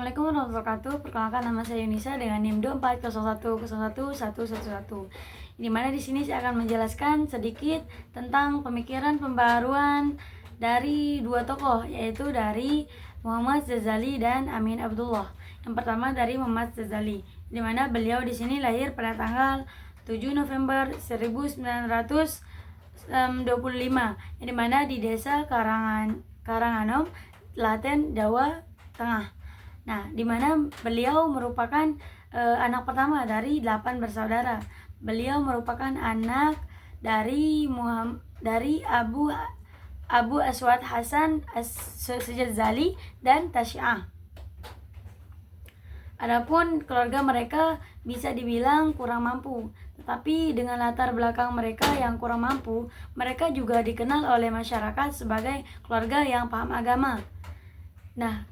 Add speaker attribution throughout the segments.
Speaker 1: Assalamualaikum warahmatullahi wabarakatuh. Perkenalkan, nama saya Yunisa dengan NIM 2401011111. Di mana di sini saya akan menjelaskan sedikit tentang pemikiran pembaruan dari dua tokoh, yaitu dari Muhammad Ghazali dan Amin Abdullah. Yang pertama dari Muhammad Ghazali, di mana beliau di sini lahir pada tanggal 7 November 1925, yang dimana di desa Karanganom, Klaten, Jawa Tengah. Nah, di mana beliau merupakan anak pertama dari 8 bersaudara. Beliau merupakan anak dari Abu Aswad Hasan As-Ghazali dan Tasyiah. Adapun keluarga mereka bisa dibilang kurang mampu, tetapi dengan latar belakang mereka yang kurang mampu, mereka juga dikenal oleh masyarakat sebagai keluarga yang paham agama. Nah,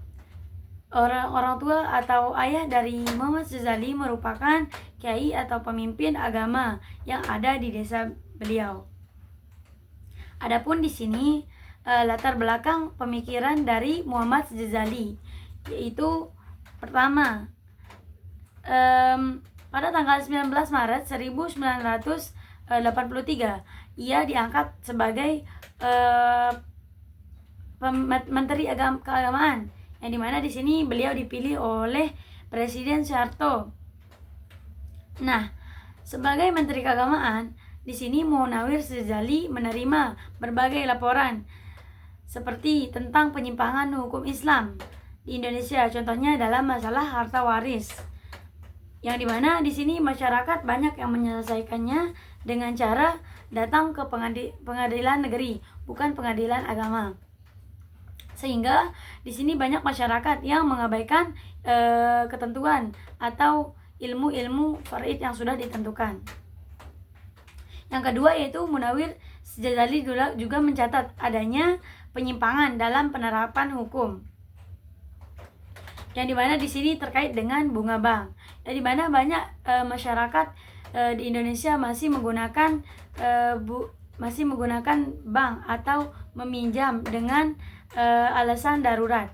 Speaker 1: orang tua atau ayah dari Muhammad Ghazali merupakan kiai atau pemimpin agama yang ada di desa beliau. Adapun di sini latar belakang pemikiran dari Muhammad Ghazali, yaitu pertama, pada tanggal 19 Maret 1983 ia diangkat sebagai Menteri Keagamaan, yang dimana di sini beliau dipilih oleh Presiden Soeharto. Nah, sebagai Menteri Keagamaan, di sini Munawir Ghazali menerima berbagai laporan seperti tentang penyimpangan hukum Islam di Indonesia, contohnya dalam masalah harta waris, yang dimana di sini masyarakat banyak yang menyelesaikannya dengan cara datang ke pengadilan negeri, bukan pengadilan agama. Sehingga di sini banyak masyarakat yang mengabaikan ketentuan atau ilmu-ilmu faraid yang sudah ditentukan. Yang kedua yaitu Munawir Ghazali juga mencatat adanya penyimpangan dalam penerapan hukum, yang dimana di sini terkait dengan bunga bank, yang dimana banyak masyarakat di Indonesia masih menggunakan bank atau meminjam dengan alasan darurat.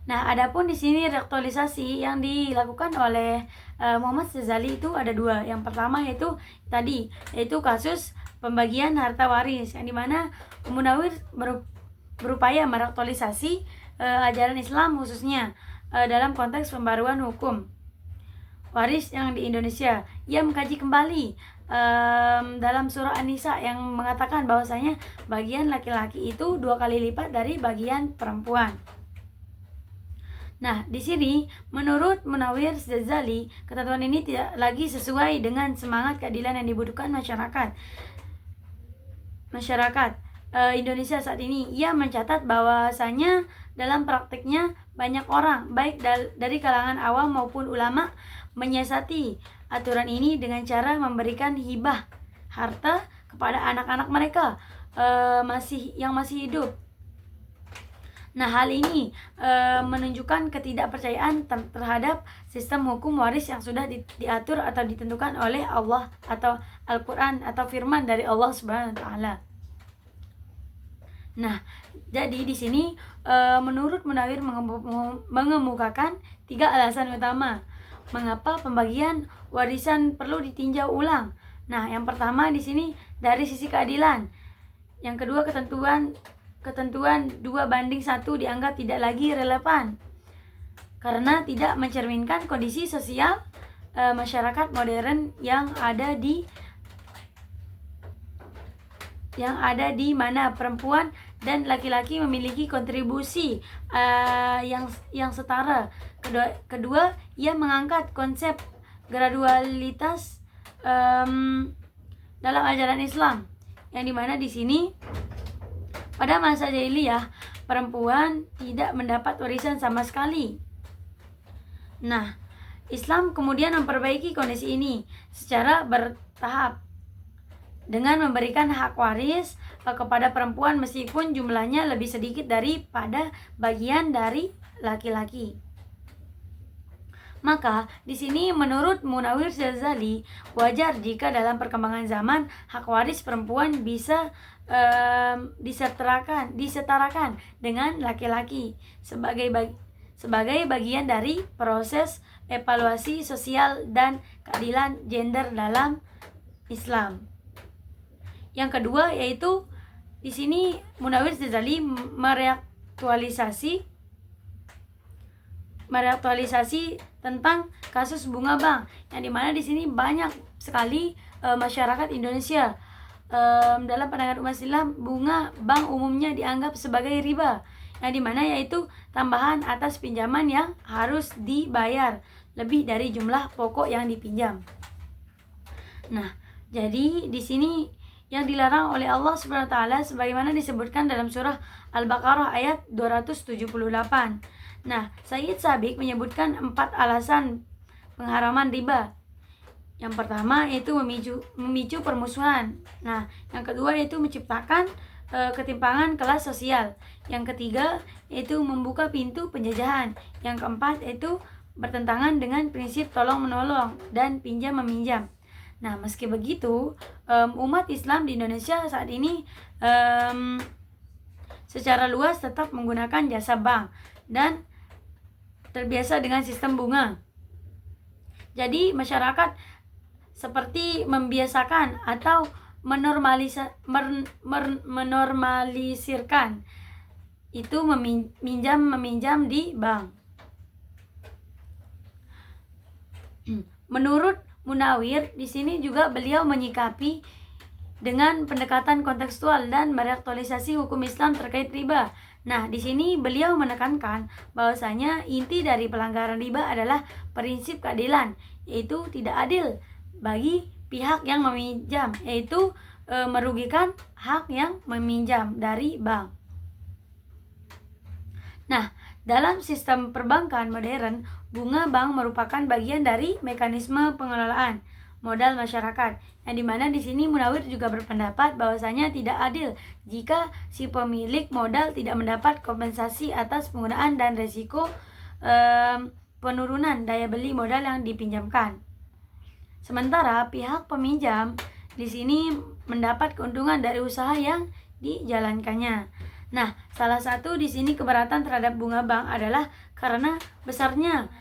Speaker 1: Nah, adapun di sini reaktualisasi yang dilakukan oleh Muhammad Ghazali itu ada dua. Yang pertama yaitu kasus pembagian harta waris, yang dimana Munawir berupaya mereaktualisasi ajaran Islam khususnya dalam konteks pembaruan hukum waris yang di Indonesia. Ia mengkaji kembali dalam surah An-Nisa yang mengatakan bahwasanya bagian laki-laki itu 2 kali lipat dari bagian perempuan. Nah, di sini menurut Munawir Ghazali, ketentuan ini tidak lagi sesuai dengan semangat keadilan yang dibutuhkan masyarakat Indonesia saat ini. Ia mencatat bahwasanya dalam praktiknya banyak orang, baik dari kalangan awam maupun ulama, menyiasati aturan ini dengan cara memberikan hibah harta kepada anak-anak mereka yang masih hidup. Nah, hal ini menunjukkan ketidakpercayaan terhadap sistem hukum waris yang sudah diatur atau ditentukan oleh Allah atau Al-Quran atau firman dari Allah Subhanahu wa Ta'ala. Nah, jadi di sini menurut Munawir mengemukakan 3 alasan utama mengapa pembagian warisan perlu ditinjau ulang. Nah, yang pertama di sini dari sisi keadilan. Yang kedua, ketentuan 2:1 dianggap tidak lagi relevan karena tidak mencerminkan kondisi sosial masyarakat modern yang ada di mana perempuan dan laki-laki memiliki kontribusi yang setara. Kedua, ia mengangkat konsep gradualitas dalam ajaran Islam, yang dimana di sini pada masa jahiliyah perempuan tidak mendapat warisan sama sekali. Nah, Islam kemudian memperbaiki kondisi ini secara bertahap dengan memberikan hak waris kepada perempuan meskipun jumlahnya lebih sedikit daripada bagian dari laki-laki. Maka di sini menurut Munawir Ghazali, wajar jika dalam perkembangan zaman hak waris perempuan bisa disetarakan dengan laki-laki sebagai bagian dari proses evaluasi sosial dan keadilan gender dalam Islam. Yang kedua yaitu di sini Munawir Ghazali mereaktualisasi tentang kasus bunga bank, yang dimana di sini banyak sekali masyarakat Indonesia dalam pandangan umat Islam bunga bank umumnya dianggap sebagai riba, yang dimana yaitu tambahan atas pinjaman yang harus dibayar lebih dari jumlah pokok yang dipinjam. Nah, jadi di sini yang dilarang oleh Allah Subhanahu wa taala sebagaimana disebutkan dalam surah Al-Baqarah ayat 278. Nah, Sayyid Sabiq menyebutkan 4 alasan pengharaman riba. Yang pertama yaitu memicu permusuhan. Nah, yang kedua yaitu menciptakan ketimpangan kelas sosial. Yang ketiga yaitu membuka pintu penjajahan. Yang keempat yaitu bertentangan dengan prinsip tolong-menolong dan pinjam-meminjam. Nah, meski begitu, umat Islam di Indonesia saat ini secara luas tetap menggunakan jasa bank dan terbiasa dengan sistem bunga. Jadi masyarakat seperti membiasakan atau menormalisirkan itu meminjam di bank. Menurut Munawir, di sini juga beliau menyikapi dengan pendekatan kontekstual dan mereaktualisasi hukum Islam terkait riba. Nah, di sini beliau menekankan bahwasanya inti dari pelanggaran riba adalah prinsip keadilan, yaitu tidak adil bagi pihak yang meminjam, yaitu merugikan hak yang meminjam dari bank. Nah, dalam sistem perbankan modern, bunga bank merupakan bagian dari mekanisme pengelolaan modal masyarakat, yang dimana di sini Munawir juga berpendapat bahwasanya tidak adil jika si pemilik modal tidak mendapat kompensasi atas penggunaan dan resiko penurunan daya beli modal yang dipinjamkan. Sementara pihak peminjam di sini mendapat keuntungan dari usaha yang dijalankannya. Nah, salah satu di sini keberatan terhadap bunga bank adalah karena besarnya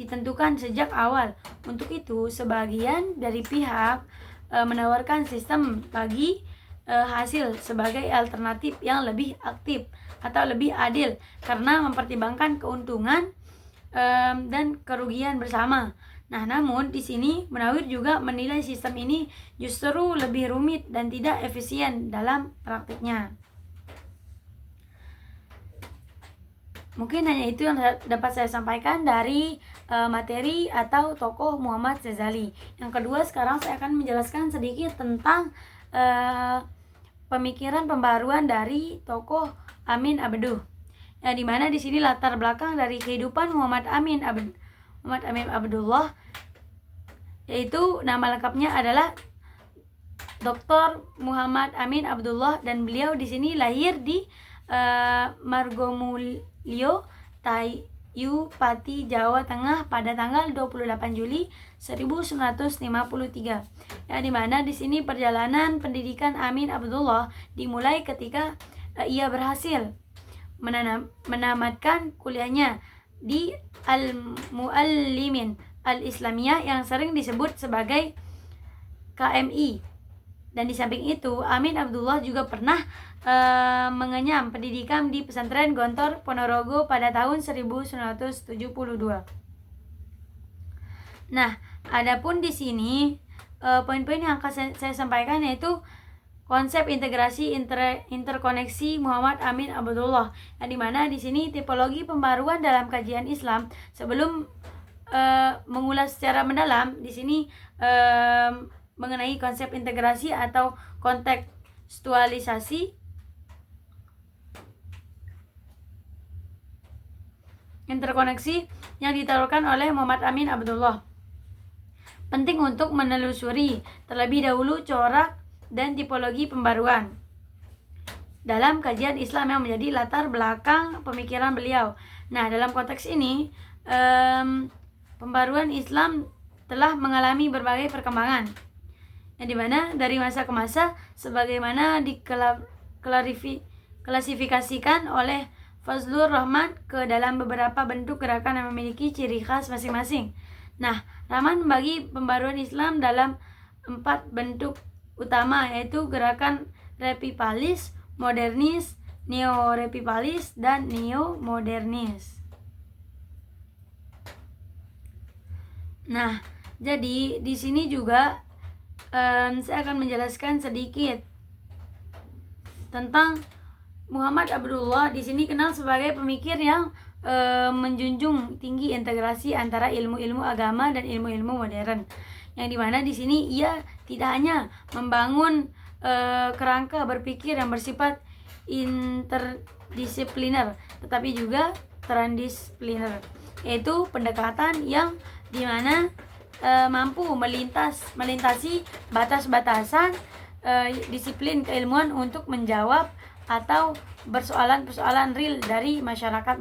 Speaker 1: ditentukan sejak awal. Untuk itu, sebagian dari pihak menawarkan sistem bagi hasil sebagai alternatif yang lebih aktif atau lebih adil karena mempertimbangkan keuntungan dan kerugian bersama. Nah, namun di sini Munawir juga menilai sistem ini justru lebih rumit dan tidak efisien dalam praktiknya. Mungkin hanya itu yang dapat saya sampaikan dari materi atau tokoh Muhammad Ghazali. Yang kedua, sekarang saya akan menjelaskan sedikit tentang pemikiran pembaruan dari tokoh Amin Abduh. Yang dimana di sini latar belakang dari kehidupan Muhammad Amin Abdullah, yaitu nama lengkapnya adalah Dr. Muhammad Amin Abdullah, dan beliau di sini lahir di Margomulyo, Tayu Pati, Jawa Tengah pada tanggal 28 Juli 1953. Yang dimana di sini perjalanan pendidikan Amin Abdullah dimulai ketika ia berhasil menamatkan kuliahnya di Al-Muallimin Al-Islamiyah yang sering disebut sebagai KMI. Dan di samping itu, Amin Abdullah juga pernah mengenyam pendidikan di pesantren Gontor Ponorogo pada tahun 1972. Nah, adapun di sini poin-poin yang akan saya sampaikan yaitu konsep integrasi interkoneksi Muhammad Amin Abdullah, yang dimana di sini tipologi pembaruan dalam kajian Islam. Sebelum mengulas secara mendalam, di sini mengenai konsep integrasi atau kontekstualisasi interkoneksi yang ditaruhkan oleh Muhammad Amin Abdullah. Penting untuk menelusuri terlebih dahulu corak dan tipologi pembaruan dalam kajian Islam yang menjadi latar belakang pemikiran beliau. Nah, dalam konteks ini pembaruan Islam telah mengalami berbagai perkembangan, yang dimana dari masa ke masa sebagaimana diklasifikasikan oleh Fazlur Rahman ke dalam beberapa bentuk gerakan yang memiliki ciri khas masing-masing. Nah, Rahman membagi pembaruan Islam dalam 4 bentuk utama, yaitu gerakan revivalis, modernis, neo-revivalis, dan neo-modernis. Nah, jadi di sini juga saya akan menjelaskan sedikit tentang Muhammad Abdullah. Di sini kenal sebagai pemikir yang menjunjung tinggi integrasi antara ilmu-ilmu agama dan ilmu-ilmu modern. Yang dimana di sini ia tidak hanya membangun kerangka berpikir yang bersifat interdisipliner, tetapi juga transdisipliner, yaitu pendekatan yang dimana mampu melintasi batas-batasan disiplin keilmuan untuk menjawab atau persoalan-persoalan real dari masyarakat.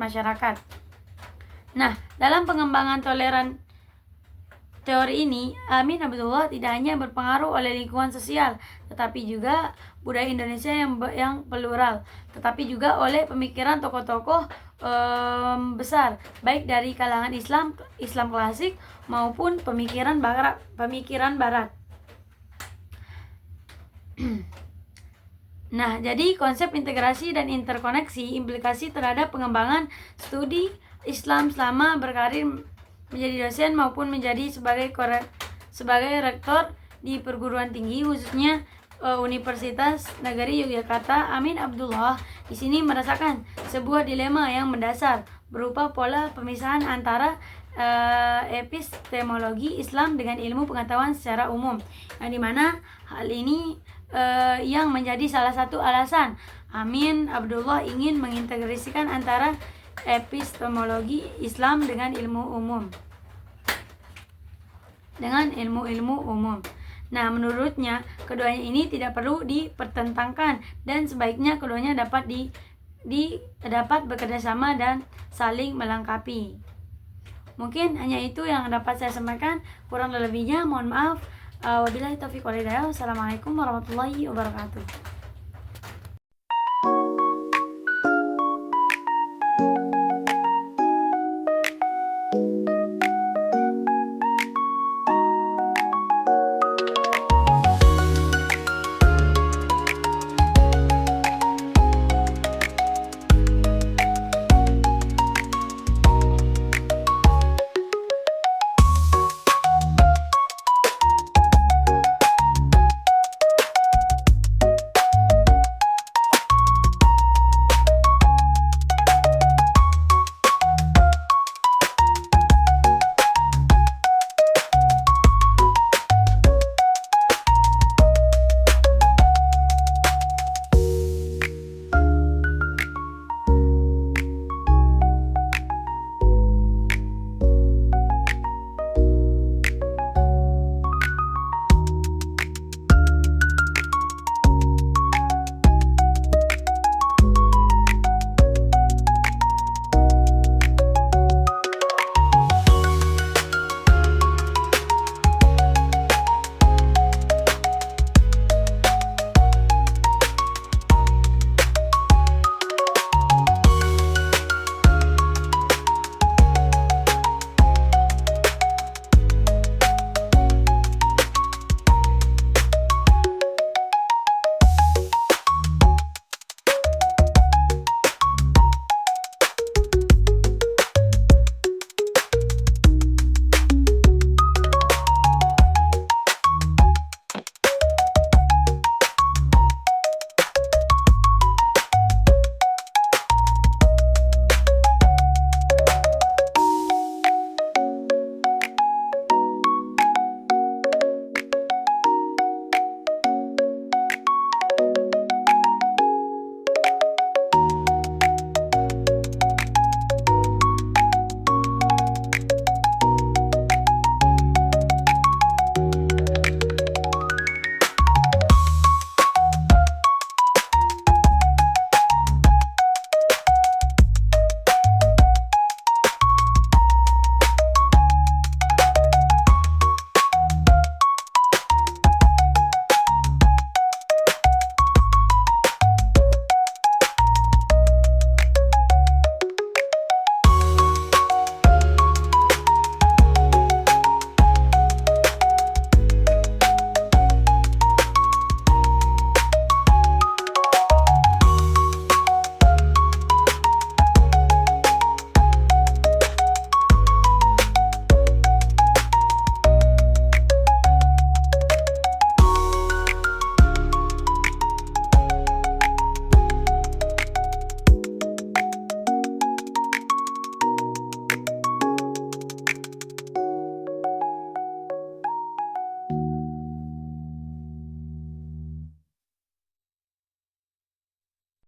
Speaker 1: Nah, dalam pengembangan toleran teori ini, Amin Abdullah tidak hanya berpengaruh oleh lingkungan sosial, tetapi juga budaya Indonesia yang plural, tetapi juga oleh pemikiran tokoh-tokoh besar, baik dari kalangan Islam klasik maupun pemikiran Barat. Nah, jadi konsep integrasi dan interkoneksi implikasi terhadap pengembangan studi Islam selama berkarir menjadi dosen maupun menjadi sebagai rektor di perguruan tinggi, khususnya Universitas Negeri Yogyakarta. Amin Abdullah di sini merasakan sebuah dilema yang mendasar berupa pola pemisahan antara epistemologi Islam dengan ilmu pengetahuan secara umum, yang dimana hal ini yang menjadi salah satu alasan Amin Abdullah ingin mengintegrasikan antara epistemologi Islam dengan ilmu umum. Nah, menurutnya keduanya ini tidak perlu dipertentangkan dan sebaiknya keduanya dapat bekerjasama dan saling melengkapi. Mungkin hanya itu yang dapat saya sampaikan, kurang lebihnya mohon maaf. Wabillahi taufiq wal hidayah. Wassalamualaikum warahmatullahi wabarakatuh.